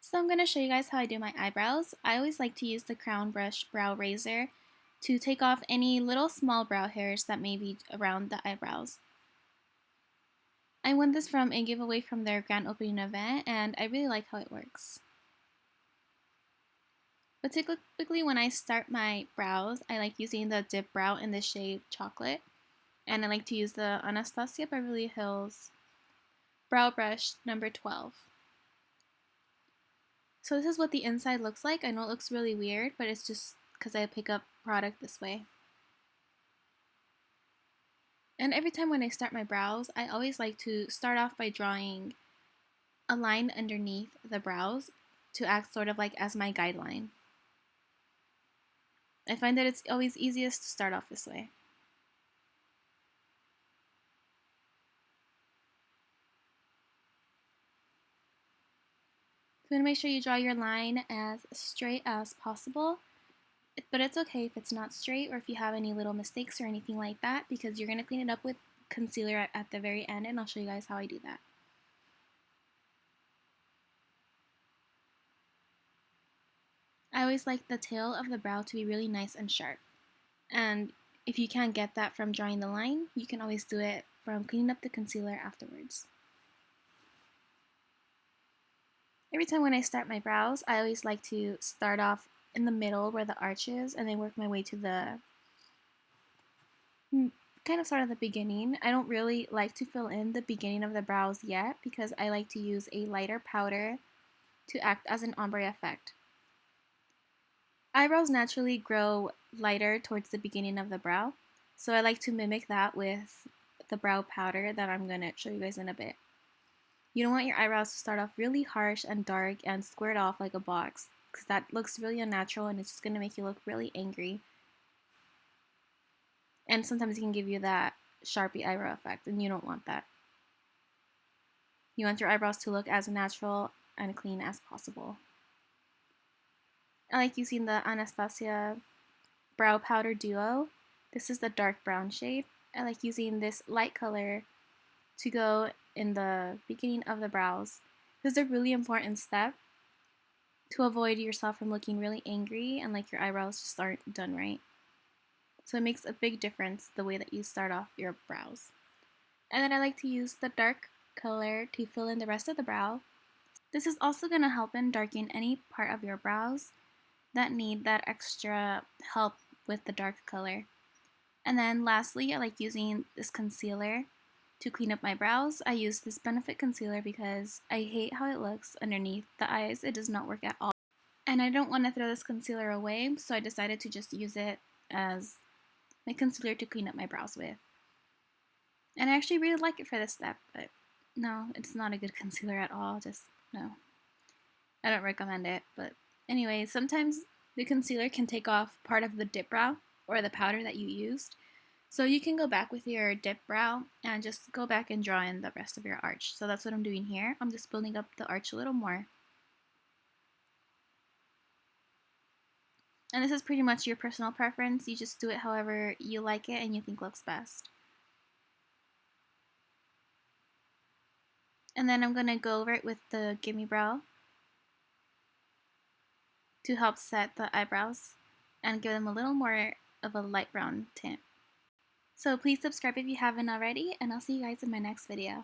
So I'm going to show you guys how I do my eyebrows. I always like to use the Crown Brush Brow Razor to take off any little small brow hairs that may be around the eyebrows. I won this from a giveaway from their grand opening event and I really like how it works. But typically when I start my brows, I like using the Dipbrow in the shade Chocolate, and I like to use the Anastasia Beverly Hills Brow Brush number 12. So this is what the inside looks like. I know it looks really weird, but it's just because I pick up product this way. And every time when I start my brows, I always like to start off by drawing a line underneath the brows to act sort of like as my guideline. I find that it's always easiest to start off this way. So you want to make sure you draw your line as straight as possible, but it's okay if it's not straight or if you have any little mistakes or anything like that, because you're going to clean it up with concealer at the very end, and I'll show you guys how I do that. I always like the tail of the brow to be really nice and sharp, and if you can't get that from drawing the line, you can always do it from cleaning up the concealer afterwards. Every time when I start my brows, I always like to start off in the middle where the arch is and then work my way to the kind of start at the beginning. I don't really like to fill in the beginning of the brows yet because I like to use a lighter powder to act as an ombre effect. Eyebrows naturally grow lighter towards the beginning of the brow, so I like to mimic that with the brow powder that I'm going to show you guys in a bit. You don't want your eyebrows to start off really harsh and dark and squared off like a box, because that looks really unnatural and it's just going to make you look really angry. And sometimes it can give you that Sharpie eyebrow effect, and you don't want that. You want your eyebrows to look as natural and clean as possible. I like using the Anastasia Brow Powder Duo. This is the dark brown shade. I like using this light color to go in the beginning of the brows. This is a really important step to avoid yourself from looking really angry and like your eyebrows just aren't done right. So it makes a big difference the way that you start off your brows. And then I like to use the dark color to fill in the rest of the brow. This is also going to help in darken any part of your brows that need that extra help with the dark color. And then lastly, I like using this concealer to clean up my brows. I use this Benefit concealer because I hate how it looks underneath the eyes. It does not work at all. And I don't want to throw this concealer away, so I decided to just use it as my concealer to clean up my brows with. And I actually really like it for this step, but no, it's not a good concealer at all. Just no. I don't recommend it, but anyway, sometimes the concealer can take off part of the dip brow or the powder that you used. So you can go back with your dip brow and just go back and draw in the rest of your arch. So that's what I'm doing here. I'm just building up the arch a little more. And this is pretty much your personal preference. You just do it however you like it and you think looks best. And then I'm going to go over it with the Gimme Brow to help set the eyebrows and give them a little more of a light brown tint. So please subscribe if you haven't already, and I'll see you guys in my next video.